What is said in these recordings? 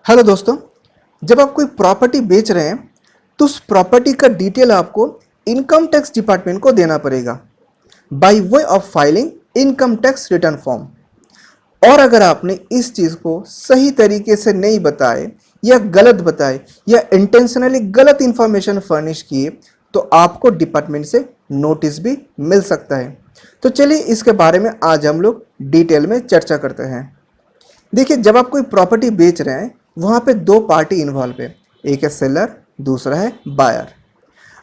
Hello दोस्तों। जब आप कोई प्रॉपर्टी बेच रहे हैं तो उस प्रॉपर्टी का डिटेल आपको इनकम टैक्स डिपार्टमेंट को देना पड़ेगा by way of filing income tax return form. और अगर आपने इस चीज़ को सही तरीके से नहीं बताए या गलत बताए या इंटेंशनली गलत इंफॉर्मेशन फर्निश किए तो आपको डिपार्टमेंट से नोटिस भी मिल सकता है। तो चलिए इसके बारे में आज हम लोग डिटेल में चर्चा करते हैं। देखिए, जब आप कोई प्रॉपर्टी बेच रहे हैं वहाँ पे दो पार्टी इन्वॉल्व है, एक है सेलर, दूसरा है बायर।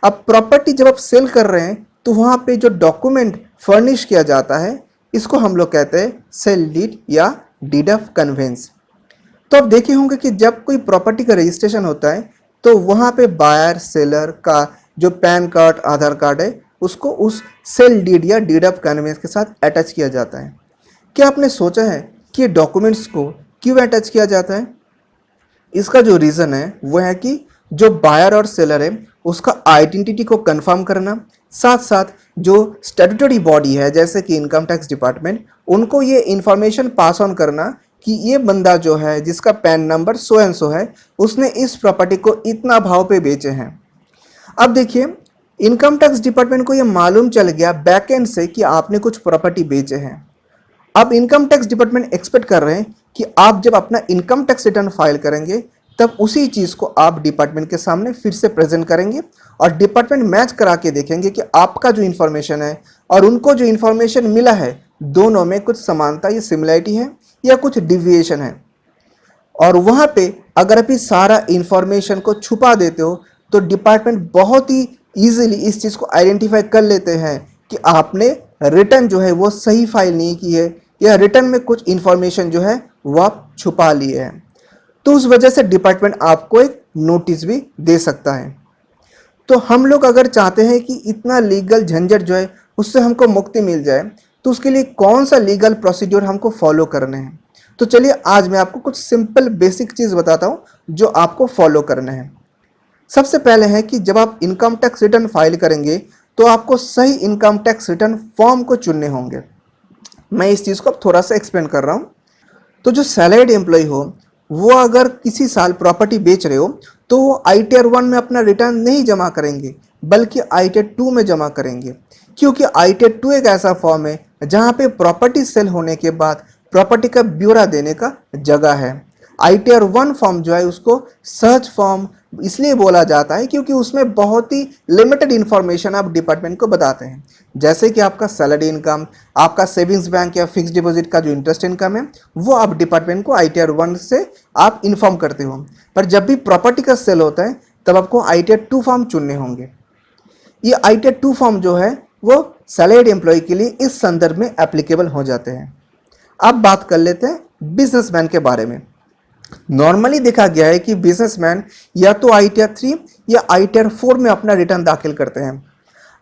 अब प्रॉपर्टी जब आप सेल कर रहे हैं तो वहाँ पे जो डॉक्यूमेंट फर्निश किया जाता है इसको हम लोग कहते हैं सेल डीड या डीड ऑफ कन्वेंस। तो आप देखे होंगे कि जब कोई प्रॉपर्टी का रजिस्ट्रेशन होता है तो वहाँ पे बायर सेलर का जो पैन कार्ड आधार कार्ड है उसको उस सेल डीड या डीड ऑफ कन्वेंस के साथ अटैच किया जाता है। क्या आपने सोचा है कि डॉक्यूमेंट्स को क्यों अटैच किया जाता है? इसका जो रीज़न है वो है कि जो बायर और सेलर है उसका आइडेंटिटी को कंफर्म करना, साथ साथ जो स्टैट्यूटरी बॉडी है जैसे कि इनकम टैक्स डिपार्टमेंट, उनको ये इन्फॉर्मेशन पास ऑन करना कि ये बंदा जो है जिसका pan number so and so है उसने इस प्रॉपर्टी को इतना भाव पे बेचे हैं। अब देखिए, इनकम टैक्स डिपार्टमेंट को ये मालूम चल गया बैक एंड से कि आपने कुछ प्रॉपर्टी बेचे हैं। अब इनकम टैक्स डिपार्टमेंट एक्सपेक्ट कर रहे हैं कि आप जब अपना इनकम टैक्स रिटर्न फाइल करेंगे तब उसी चीज़ को आप डिपार्टमेंट के सामने फिर से प्रेजेंट करेंगे और डिपार्टमेंट मैच करा के देखेंगे कि आपका जो इन्फॉर्मेशन है और उनको जो इन्फॉर्मेशन मिला है दोनों में कुछ समानता या सिमिलरिटी है या कुछ डिविएशन है। और वहाँ पे अगर आप इस सारा इन्फॉर्मेशन को छुपा देते हो तो डिपार्टमेंट बहुत ही ईजिली इस चीज़ को आइडेंटिफाई कर लेते हैं कि आपने रिटर्न जो है वो सही फाइल नहीं की है या रिटर्न में कुछ इन्फॉर्मेशन जो है वो आप छुपा लिए हैं। तो उस वजह से डिपार्टमेंट आपको एक नोटिस भी दे सकता है। तो हम लोग अगर चाहते हैं कि इतना लीगल झंझट जो है उससे हमको मुक्ति मिल जाए तो उसके लिए कौन सा लीगल प्रोसीड्योर हमको फॉलो करने हैं। तो चलिए आज मैं आपको कुछ सिंपल बेसिक चीज़ बताता हूँ जो आपको फॉलो करने हैं। सबसे पहले है कि जब आप इनकम टैक्स रिटर्न फाइल करेंगे तो आपको सही इनकम टैक्स रिटर्न फॉर्म को चुनने होंगे। मैं इस चीज़ को अब थोड़ा सा एक्सप्लेन कर रहा हूँ। तो जो सैलरीड एम्प्लॉय हो वो अगर किसी साल प्रॉपर्टी बेच रहे हो तो वो ITR 1 में अपना रिटर्न नहीं जमा करेंगे बल्कि ITR 2 में जमा करेंगे, क्योंकि ITR 2 एक ऐसा फॉर्म है जहाँ पे प्रॉपर्टी सेल होने के बाद प्रॉपर्टी का ब्यौरा देने का जगह है। ITR 1 फॉर्म जो है उसको सर्च फॉर्म इसलिए बोला जाता है क्योंकि उसमें बहुत ही लिमिटेड इन्फॉर्मेशन आप डिपार्टमेंट को बताते हैं, जैसे कि आपका सैलरी इनकम, आपका सेविंग्स बैंक या फिक्स डिपॉजिट का जो इंटरेस्ट इनकम है वो आप डिपार्टमेंट को ITR 1 से आप इन्फॉर्म करते हो। पर जब भी प्रॉपर्टी का सेल होता है तब आपको ITR 2 फॉर्म चुनने होंगे। ये ITR 2 फॉर्म जो है वो सैलरीड एम्प्लॉय के लिए इस संदर्भ में एप्लीकेबल हो जाते हैं। अब बात कर लेते हैं बिजनेसमैन के बारे में। नॉर्मली देखा गया है कि बिजनेसमैन या तो ITR 3 या ITR 4 में अपना रिटर्न दाखिल करते हैं।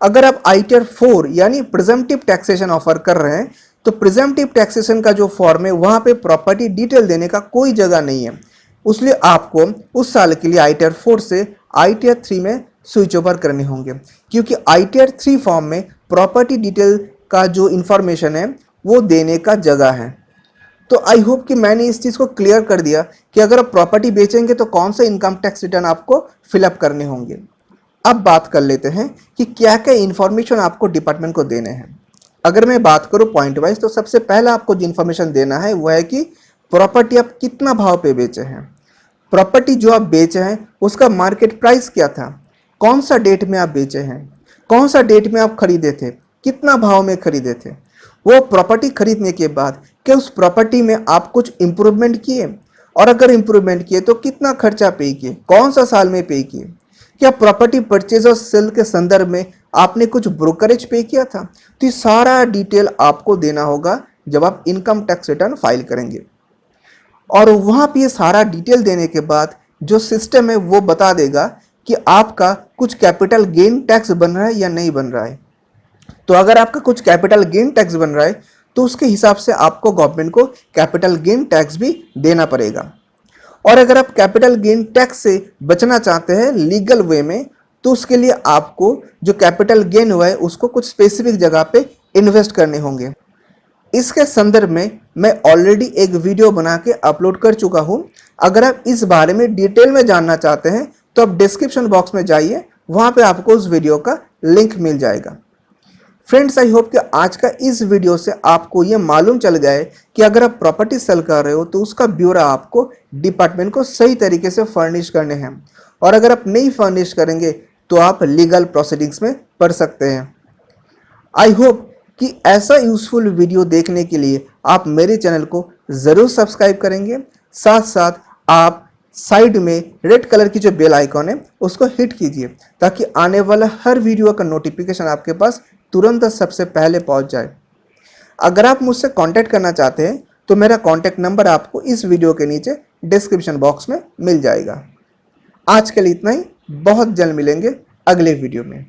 अगर आप ITR 4 यानी प्रिजम्पटिव टैक्सेशन ऑफर कर रहे हैं तो प्रिजम्पटिव टैक्सेशन का जो फॉर्म है वहाँ पे प्रॉपर्टी डिटेल देने का कोई जगह नहीं है, उसलिए आपको उस साल के लिए ITR 4 से ITR 3 में स्विच ओवर करने होंगे, क्योंकि ITR 3 फॉर्म में प्रॉपर्टी डिटेल का जो इन्फॉर्मेशन है वो देने का जगह है। तो आई होप कि मैंने इस चीज़ को क्लियर कर दिया कि अगर आप प्रॉपर्टी बेचेंगे तो कौन से इनकम टैक्स रिटर्न आपको फिलअप करने होंगे। अब बात कर लेते हैं कि क्या क्या इन्फॉर्मेशन आपको डिपार्टमेंट को देने हैं। अगर मैं बात करूं पॉइंट वाइज तो सबसे पहला आपको जो इन्फॉर्मेशन देना है वो है कि प्रॉपर्टी आप कितना भाव पे बेचे हैं, प्रॉपर्टी जो आप बेचे हैं उसका मार्केट प्राइस क्या था, कौन सा डेट में आप बेचे हैं, कौन सा डेट में आप खरीदे थे, कितना भाव में खरीदे थे, वो प्रॉपर्टी खरीदने के बाद क्या उस प्रॉपर्टी में आप कुछ इम्प्रूवमेंट किए, और अगर इम्प्रूवमेंट किए तो कितना खर्चा पे किए, कौन सा साल में पे किए, क्या प्रॉपर्टी परचेज और सेल के संदर्भ में आपने कुछ ब्रोकरेज पे किया था। तो ये सारा डिटेल आपको देना होगा जब आप इनकम टैक्स रिटर्न फाइल करेंगे। और वहाँ पे ये सारा डिटेल देने के बाद जो सिस्टम है वो बता देगा कि आपका कुछ कैपिटल गेन टैक्स बन रहा है या नहीं बन रहा है। तो अगर आपका कुछ कैपिटल गेन टैक्स बन रहा है तो उसके हिसाब से आपको गवर्नमेंट को कैपिटल गेन टैक्स भी देना पड़ेगा। और अगर आप कैपिटल गेन टैक्स से बचना चाहते हैं लीगल वे में तो उसके लिए आपको जो कैपिटल गेन हुआ है उसको कुछ स्पेसिफिक जगह पे इन्वेस्ट करने होंगे। इसके संदर्भ में मैं ऑलरेडी एक वीडियो बना के अपलोड कर चुका हूँ, अगर आप इस बारे में डिटेल में जानना चाहते हैं तो आप डिस्क्रिप्शन बॉक्स में जाइए, वहाँ पे आपको उस वीडियो का लिंक मिल जाएगा। फ्रेंड्स, आई होप कि आज का इस वीडियो से आपको ये मालूम चल गया है कि अगर आप प्रॉपर्टी सेल कर रहे हो तो उसका ब्यौरा आपको डिपार्टमेंट को सही तरीके से फर्निश करने हैं, और अगर आप नहीं फर्निश करेंगे तो आप लीगल प्रोसीडिंग्स में पड़ सकते हैं। आई होप कि ऐसा यूजफुल वीडियो देखने के लिए आप मेरे चैनल को ज़रूर सब्सक्राइब करेंगे। साथ साथ आप साइड में रेड कलर की जो बेल आइकॉन है उसको हिट कीजिए, ताकि आने वाला हर वीडियो का नोटिफिकेशन आपके पास तुरंत सबसे पहले पहुंच जाए। अगर आप मुझसे कांटेक्ट करना चाहते हैं तो मेरा कांटेक्ट नंबर आपको इस वीडियो के नीचे डिस्क्रिप्शन बॉक्स में मिल जाएगा। आज के लिए इतना ही, बहुत जल्द मिलेंगे अगले वीडियो में।